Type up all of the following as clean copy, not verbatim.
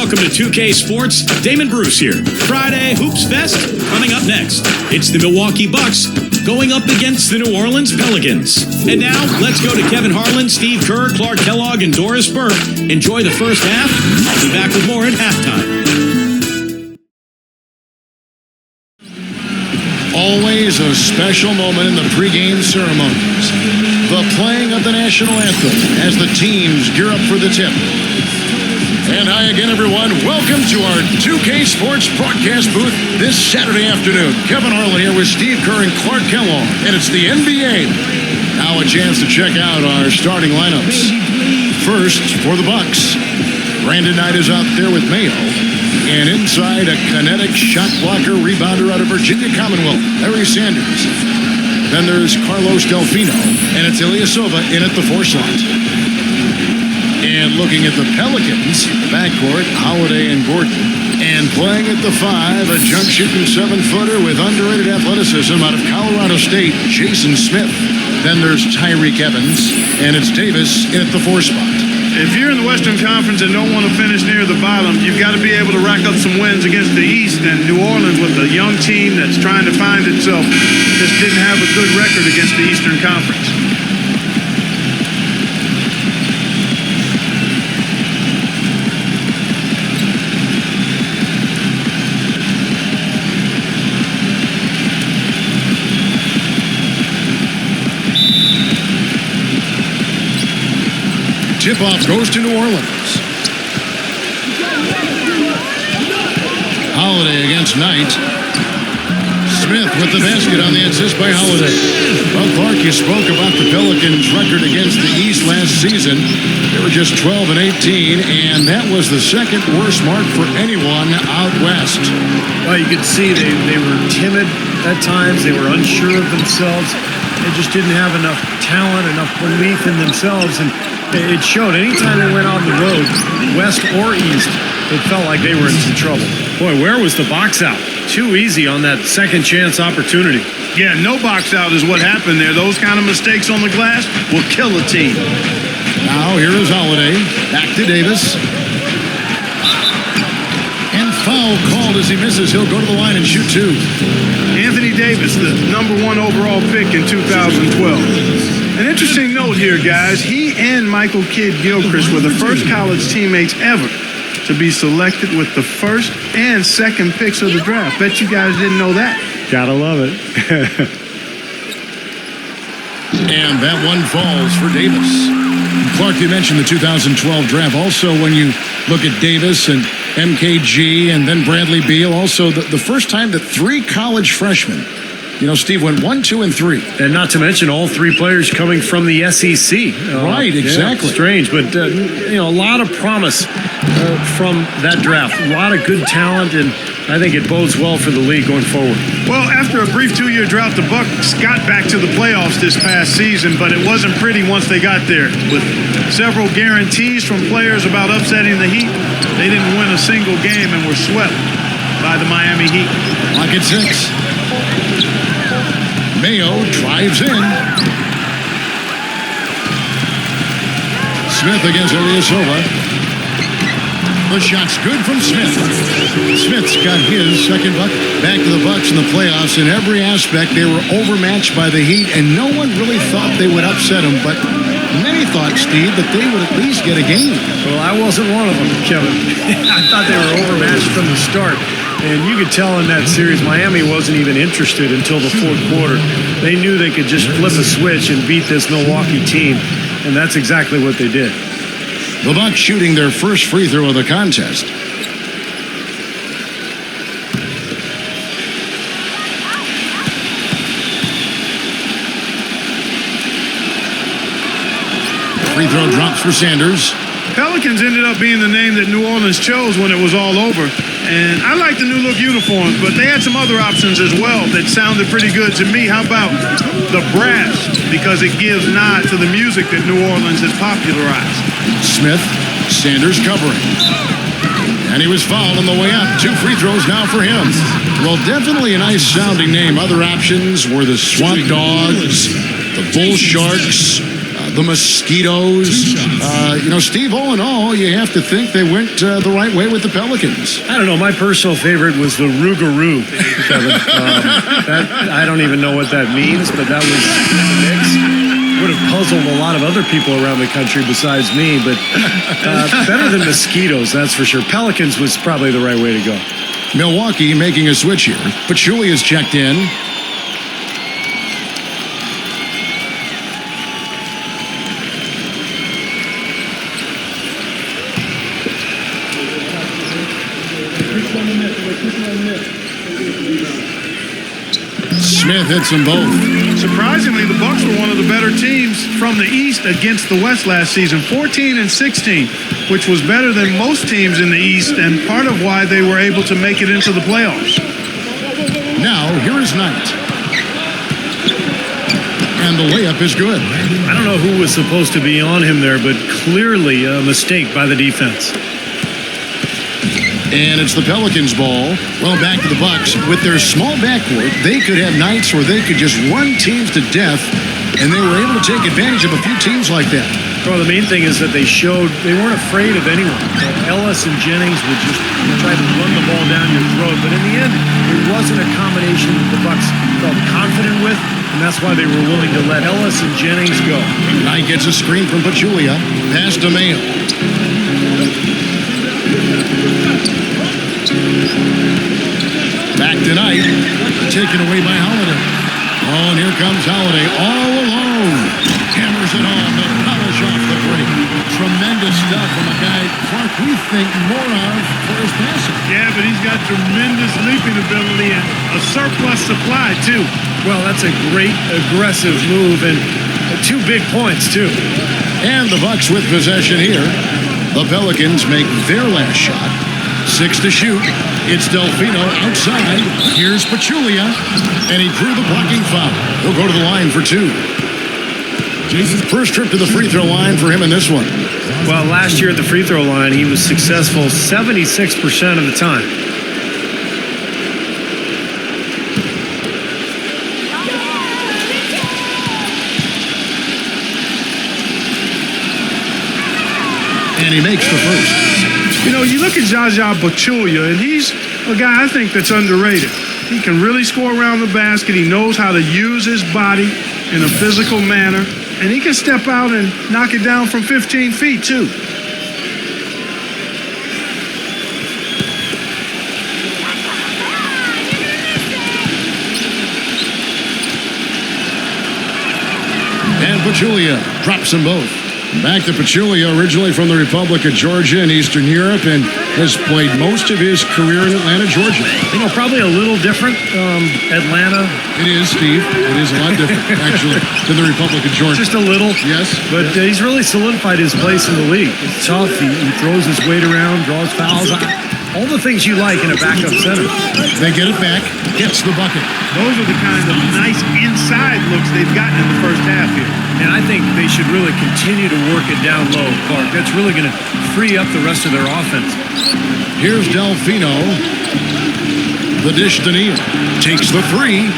welcome to 2K Sports. Damon Bruce here. Friday Hoops Fest coming up next. It's the Milwaukee Bucks going up against the New Orleans Pelicans. And now, let's go to Kevin Harlan, Steve Kerr, Clark Kellogg, and Doris Burke. Enjoy the first half. I'll be back with more at halftime. Always a special moment in the pregame ceremonies. The playing of the national anthem as the teams gear up for the tip. And hi again, everyone. Welcome to our 2K Sports broadcast booth this Saturday afternoon. Kevin Harlan here with Steve Kerr and Clark Kellogg. And it's the NBA. Now a chance to check out our starting lineups. First, for the Bucks, Brandon Knight is out there with Mayo. And inside, a kinetic shot blocker rebounder out of Virginia Commonwealth, Larry Sanders. Then there's Carlos Delfino, and it's Ilyasova in at the 4 slot. And looking at the Pelicans, the backcourt, Holiday and Gordon. And playing at the 5, a jump shooting 7-footer with underrated athleticism out of Colorado State, Jason Smith. Then there's Tyreek Evans, and it's Davis in at the 4 spot. If you're in the Western Conference and don't want to finish near the bottom, you've got to be able to rack up some wins against the East. And New Orleans, with a young team that's trying to find itself, just didn't have a good record against the Eastern Conference. Tip-off goes to New Orleans. Holiday against Knight. Smith with the basket on the assist by Holiday. Well, Clark, you spoke about the Pelicans' record against the East last season. They were just 12-18, and that was the second worst mark for anyone out west. Well, you could see they were timid at times. They were unsure of themselves. They just didn't have enough talent, enough belief in themselves, and it showed. Anytime they went on the road, west or east, it felt like they were in some trouble. Boy, where was the box out? Too easy on that second chance opportunity. Yeah, no box out is what happened there. Those kind of mistakes on the glass will kill a team. Now here is Holiday. Back to Davis. And foul called as he misses. He'll go to the line and shoot 2. Anthony Davis, the #1 overall pick in 2012. An interesting note here, guys. He and Michael Kidd-Gilchrist were the first college teammates ever to be selected with the first and second picks of the draft. Bet you guys didn't know that. Gotta love it. And that one falls for Davis. Clark, you mentioned the 2012 draft. Also, when you look at Davis and MKG and then Bradley Beal, also the first time that 3 college freshmen, Steve, went 1, 2, and 3. And not to mention all 3 players coming from the SEC. Right, exactly. Yeah, strange, but, a lot of promise from that draft. A lot of good talent, and I think it bodes well for the league going forward. Well, after a brief 2-year drought, the Bucks got back to the playoffs this past season, but it wasn't pretty once they got there. With several guarantees from players about upsetting the Heat, they didn't win a single game and were swept by the Miami Heat. Clock at 6. Mayo drives in. Smith against Ilyasova. The shot's good from Smith. Smith's got his second bucket. Back to the Bucks in the playoffs. In every aspect, they were overmatched by the Heat, and no one really thought they would upset them, but many thought, Steve, that they would at least get a game. Well, I wasn't one of them, Kevin. I thought they were overmatched from the start. And you could tell in that series, Miami wasn't even interested until the 4th quarter. They knew they could just flip a switch and beat this Milwaukee team, and that's exactly what they did. The Bucks shooting their first free throw of the contest. Free throw drops for Sanders. Pelicans ended up being the name that New Orleans chose when it was all over. And I like the new look uniforms, but they had some other options as well that sounded pretty good to me. How about the brass? Because it gives nod to the music that New Orleans has popularized. Smith, Sanders covering. And he was fouled on the way up. 2 free throws now for him. Well, definitely a nice sounding name. Other options were the Swamp Dogs, the Bull Sharks, the mosquitoes. Steve, all in all, you have to think they went the right way with the Pelicans. I don't know. My personal favorite was the Rougarou, Kevin. I don't even know what that means, but that was the mix. Would have puzzled a lot of other people around the country besides me, but better than mosquitoes, that's for sure. Pelicans was probably the right way to go. Milwaukee making a switch here. Pachulia's checked in. Smith hits them both. Surprisingly, the Bucks were one of the better teams from the East against the West last season, 14-16, which was better than most teams in the East, and part of why they were able to make it into the playoffs. Now, here is Knight. And the layup is good. I don't know who was supposed to be on him there, but clearly a mistake by the defense. And it's the Pelicans' ball. Well, back to the Bucks. With their small backcourt, they could have nights where they could just run teams to death, and they were able to take advantage of a few teams like that. Well, the main thing is that they weren't afraid of anyone. Ellis and Jennings would just try to run the ball down your throat, but in the end, it wasn't a combination that the Bucks felt confident with, and that's why they were willing to let Ellis and Jennings go. Knight gets a screen from Pachulia. Pass to Mayo. Back tonight, taken away by Holiday. Oh, and here comes Holiday all alone. Hammers it on to polish off the break. Tremendous stuff from a guy, Clark, we think more of for his passing. Yeah, but he's got tremendous leaping ability and a surplus supply, too. Well, that's a great aggressive move, and 2 big points, too. And the Bucks with possession here. The Pelicans make their last shot. 6 to shoot. It's Delfino outside. Here's Pachulia. And he drew the blocking foul. He'll go to the line for 2. First trip to the free throw line for him in this one. Well, last year at the free throw line, he was successful 76% of the time. And he makes the first. You know, you look at Zaza Pachulia, and he's a guy I think that's underrated. He can really score around the basket. He knows how to use his body in a physical manner, and he can step out and knock it down from 15 feet, too. And Pachulia drops them both. Back to Pachulia, originally from the Republic of Georgia in Eastern Europe, and has played most of his career in Atlanta, Georgia. You know, probably a little different. Atlanta. It is, Steve. It is a lot different, actually, than the Republic of Georgia. Just a little. Yes. But he's really solidified his place in the league. It's tough. He throws his weight around, draws fouls. All the things you like in a backup center. They get it back, gets the bucket. Those are the kind of nice inside looks they've gotten in the first half here. And I think they should really continue to work it down low, Clark. That's really going to free up the rest of their offense. Here's Delfino. The dish to Neal. Takes the 3.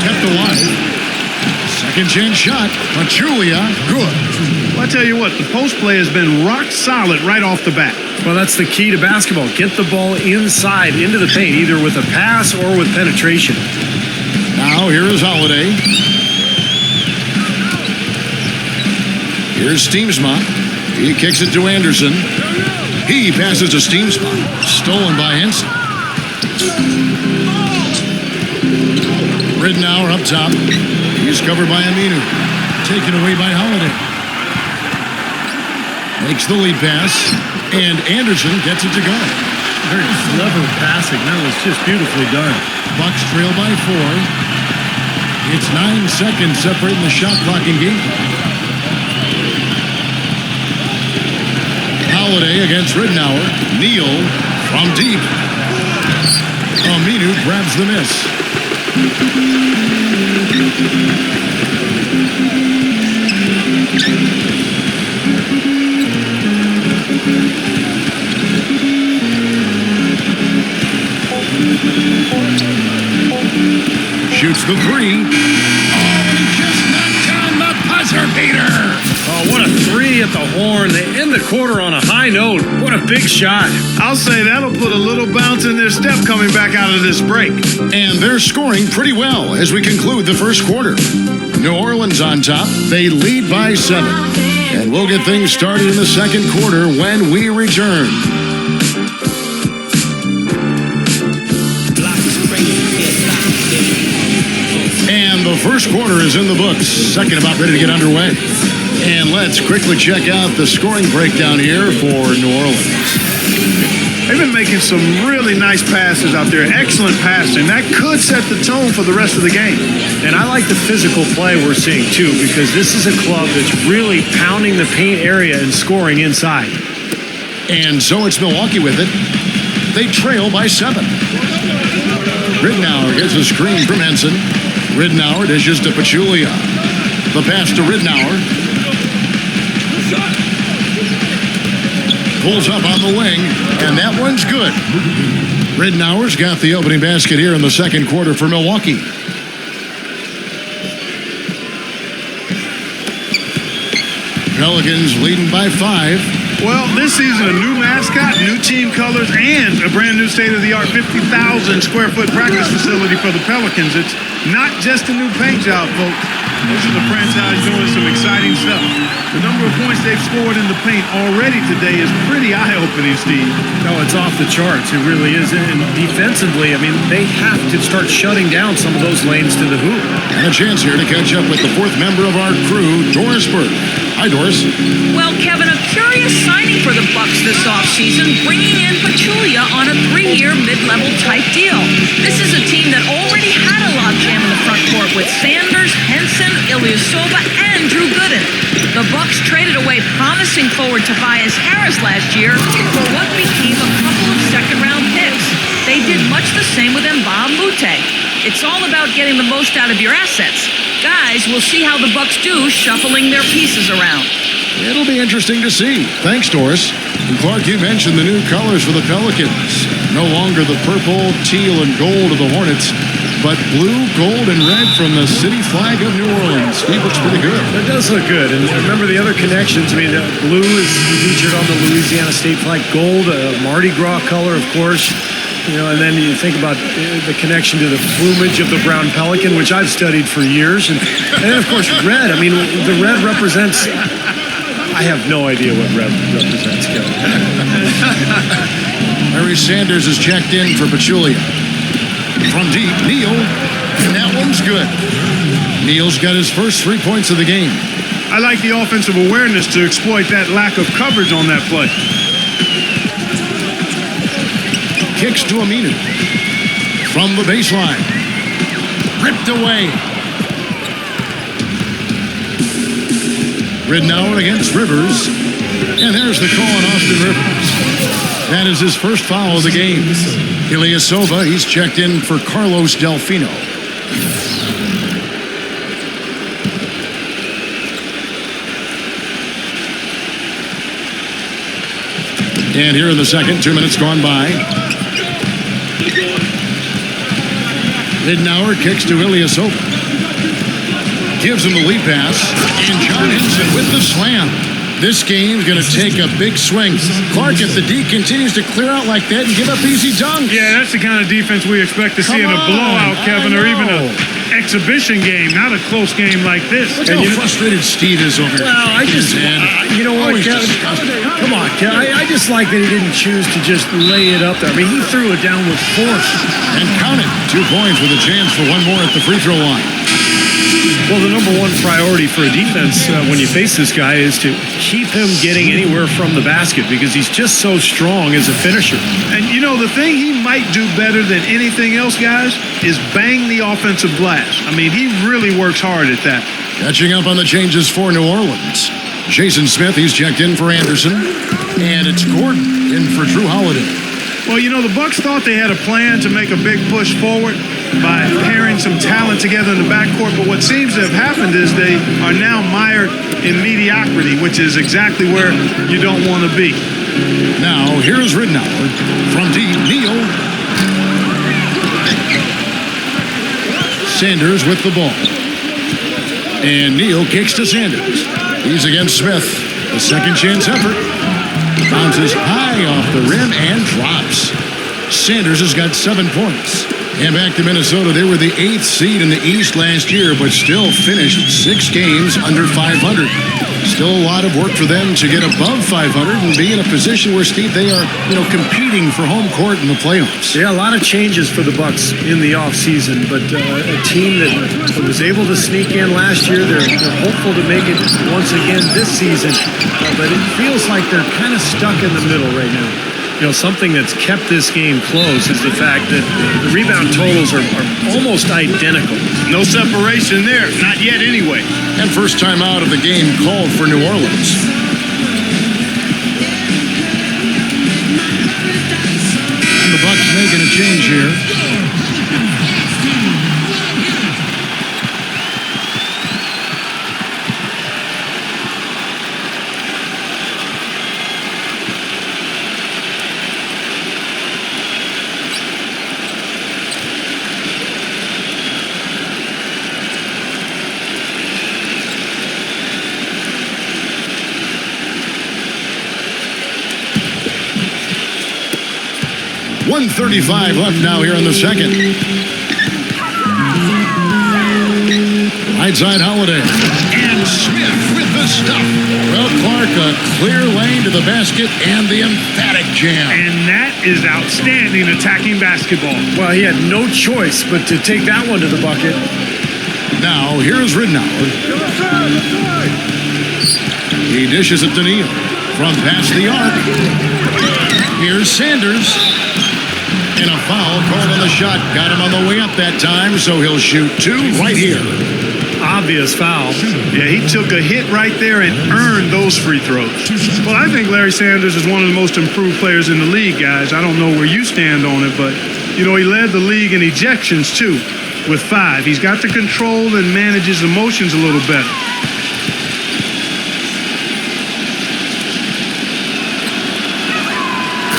Kept alive. Second chance shot. Pachulia. Good. Well, I tell you what, the post play has been rock solid right off the bat. Well, that's the key to basketball. Get the ball inside, into the paint, either with a pass or with penetration. Now, here is Holiday. Here's Steamsma. He kicks it to Anderson. He passes to Steamsma. Stolen by Henson. Ridnour up top. He's covered by Aminu. Taken away by Holiday. Makes the lead pass. And Anderson gets it to go. Very clever passing. That was just beautifully done. Bucks trail by 4. It's 9 seconds separating the shot clock and game. Holiday against Ridnour. Neal from deep. Aminu grabs the miss. Shoots the 3. Oh, he just knocked down the buzzer. buzzer beater. Oh, what a three at the horn. They end the quarter on a high note. What a big shot. I'll say that'll put a little bounce in their step coming back out of this break. And they're scoring pretty well as we conclude the first quarter. New Orleans on top. They lead by 7. And we'll get things started in the second quarter when we return. And the first quarter is in the books. Second about ready to get underway. And let's quickly check out the scoring breakdown here for New Orleans. They've been making some really nice passes out there. Excellent passing. That could set the tone for the rest of the game. And I like the physical play we're seeing, too, because this is a club that's really pounding the paint area and scoring inside. And so it's Milwaukee with it. They trail by 7. Ridnour gets a screen from Henson. Ridnour dishes to Pachulia. The pass to Ridnour. Pulls up on the wing, and that one's good. Ridnour's got the opening basket here in the second quarter for Milwaukee. Pelicans leading by 5. Well, this season, a new mascot, new team colors, and a brand new state-of-the-art 50,000 square foot practice facility for the Pelicans. It's not just a new paint job, folks. This is a franchise doing some exciting stuff. The number of points they've scored in the paint already today is pretty eye-opening, Steve. No, it's off the charts. It really is. And defensively, I mean, they have to start shutting down some of those lanes to the hoop. And a chance here to catch up with the fourth member of our crew, Doris Burke. Hi, Doris. Well, Kevin, a curious signing for the Bucks this offseason, bringing in Pachulia on a 3-year mid-level type deal. This is a team that already had a logjam in the front court with Sanders, Henson, Ilyasova, and Drew Gooden. The Bucks traded away promising forward Tobias Harris last year for what became a couple of second-round picks. They did much the same with Mbah Moute. It's all about getting the most out of your assets. Guys, we'll see how the Bucks do shuffling their pieces around. It'll be interesting to see. Thanks, Doris. And Clark, you mentioned the new colors for the Pelicans. No longer the purple, teal, and gold of the Hornets, but blue, gold, and red from the city flag of New Orleans. Steve, looks pretty good. It does look good. And remember the other connections. I mean, blue is featured on the Louisiana state flag. Gold, Mardi Gras color, of course. You know, and then you think about the connection to the plumage of the brown pelican, which I've studied for years. And then, of course, red. I mean, the red represents... I have no idea what red represents, Kevin. Larry Sanders is checked in for Pachulia. From deep, Neal. And that one's good. Neal's got his first 3 points of the game. I like the offensive awareness to exploit that lack of coverage on that play. Kicks to Aminu. From the baseline. Ripped away. Ridnour against Rivers. And there's the call on Austin Rivers. That is his first foul of the game. Ilyasova, he's checked in for Carlos Delfino. And here in the second, 2 minutes gone by. Ridnour kicks to Ilyasova. Gives him the lead pass. And John Henson with the slam. This game's going to take a big swing. Clark, if the D continues to clear out like that and give up easy dunks. Yeah, that's the kind of defense we expect to see in a blowout, Kevin, or even an exhibition game, not a close game like this. Look how frustrated Steve is over here. Well, I just, you know what, Kevin? Come on, Kevin. I just like that he didn't choose to just lay it up there. I mean, he threw it down with force. And count it. 2 points with a chance for one more at the free throw line. Well, the number one priority for a defense when you face this guy is to keep him getting anywhere from the basket because he's just so strong as a finisher. And, you know, the thing he might do better than anything else, guys, is bang the offensive glass. I mean, he really works hard at that. Catching up on the changes for New Orleans. Jason Smith, he's checked in for Anderson. And it's Gordon in for Drew Holiday. Well, you know, the Bucks thought they had a plan to make a big push forward by pairing some talent together in the backcourt, but what seems to have happened is they are now mired in mediocrity, which is exactly where you don't want to be. Now, here's Ridnour from deep. Neal. Sanders with the ball. And Neal kicks to Sanders. He's against Smith. The second chance effort. Bounces high off the rim and drops. Sanders has got 7 points. And back to Minnesota, they were the 8th seed in the East last year, but still finished 6 games under 500. Still a lot of work for them to get above 500 and be in a position where, Steve, they are, competing for home court in the playoffs. Yeah, a lot of changes for the Bucks in the offseason, but a team that was able to sneak in last year, they're hopeful to make it once again this season, but it feels like they're kind of stuck in the middle right now. Something that's kept this game close is the fact that the rebound totals are almost identical. No separation there, not yet anyway. And first time out of the game called for New Orleans. And the Bucks making a change here. .135 left now here in the second. Right side Holiday. And Smith with the stuff. Well, Clark, a clear lane to the basket and the emphatic jam. And that is outstanding attacking basketball. Well, he had no choice but to take that one to the bucket. Now, here's Ridnour. He dishes it to Neal. From past the arc. Here's Sanders. And a foul called on the shot. Got him on the way up that time, so he'll shoot 2 right here. Obvious foul. Yeah, he took a hit right there and earned those free throws. Well, I think Larry Sanders is one of the most improved players in the league, guys. I don't know where you stand on it, but, he led the league in ejections, too, with 5. He's got the control and manages emotions a little better.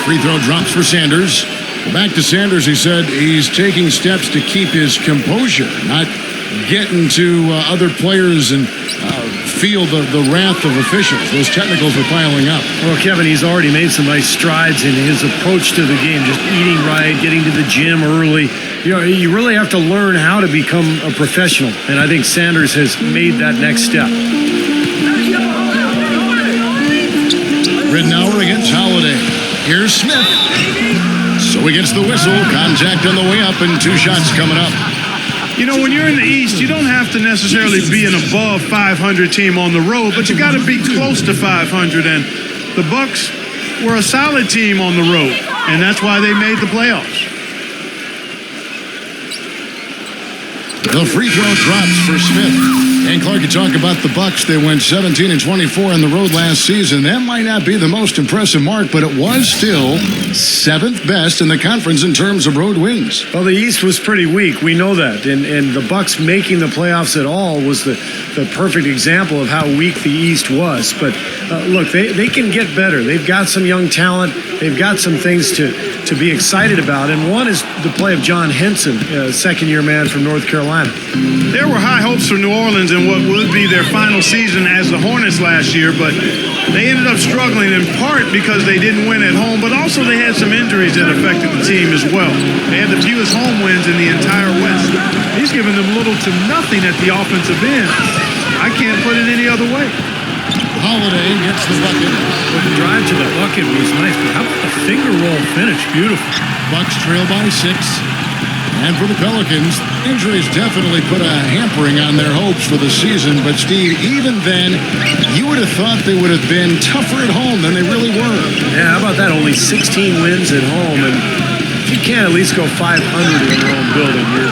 Free throw drops for Sanders. Back to Sanders, he said he's taking steps to keep his composure, not getting to other players and feel the wrath of officials. Those technicals are piling up. Well, Kevin, he's already made some nice strides in his approach to the game, just eating right, getting to the gym early. You really have to learn how to become a professional, and I think Sanders has made that next step. Ridnour against Holiday. Here's Smith. So he gets the whistle, contact on the way up, and 2 shots coming up. When you're in the East, you don't have to necessarily be an above 500 team on the road, but you got to be close to 500. And the Bucks were a solid team on the road, and that's why they made the playoffs. The free throw drops for Smith. And Clark, you talk about the Bucks. They went 17-24 on the road last season. That might not be the most impressive mark, but it was still 7th best in the conference in terms of road wins. Well, the East was pretty weak. We know that. And the Bucks making the playoffs at all was the perfect example of how weak the East was. But look, they can get better. They've got some young talent. They've got some things to be excited about. And one is the play of John Henson, second-year man from North Carolina. There were high hopes for New Orleans in what would be their final season as the Hornets last year, but they ended up struggling in part because they didn't win at home, but also they had some injuries that affected the team as well. They had the fewest home wins in the entire West. He's given them little to nothing at the offensive end. I can't put it any other way. Holiday gets the bucket. Well, the drive to the bucket was nice, but how about the finger roll finish? Beautiful. Bucks trail by 6. And for the Pelicans, injuries definitely put a hampering on their hopes for the season. But, Steve, even then, you would have thought they would have been tougher at home than they really were. Yeah, how about that? Only 16 wins at home. And if you can't at least go 500 in your own building, you're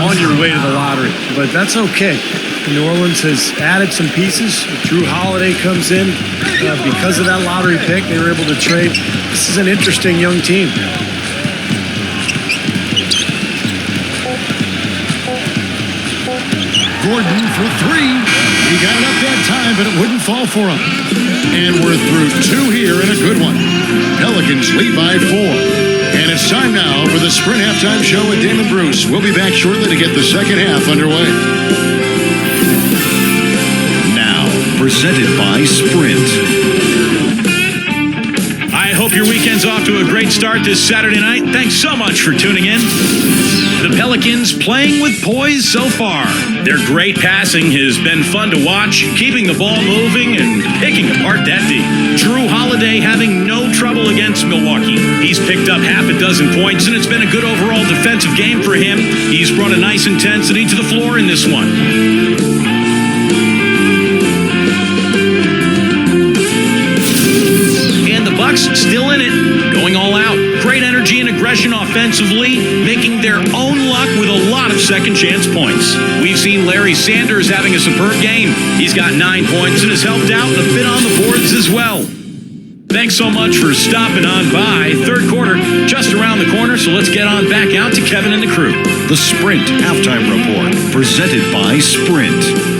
on your way to the lottery. But that's okay. New Orleans has added some pieces. Drew Holiday comes in. Because of that lottery pick, they were able to trade. This is an interesting young team. Gordon for 3. He got it up that time, but it wouldn't fall for him. And we're through 2 here in a good one. Pelicans lead by 4. And it's time now for the Sprint Halftime Show with Damon Bruce. We'll be back shortly to get the second half underway. presented by Sprint. I hope your weekend's off to a great start this Saturday night. Thanks so much for tuning in. The Pelicans playing with poise so far. Their great passing has been fun to watch, keeping the ball moving and picking apart that D. Drew Holiday having no trouble against Milwaukee. He's picked up half a dozen points, and it's been a good overall defensive game for him. He's brought a nice intensity to the floor in this one. Bucks still in it, going all out. Great energy and aggression offensively, making their own luck with a lot of second chance points. We've seen Larry Sanders having a superb game. He's got 9 points and has helped out a bit on the boards as well. Thanks so much for stopping on by. Third quarter just around the corner, so let's get on back out to Kevin and the crew. The Sprint Halftime Report, presented by Sprint.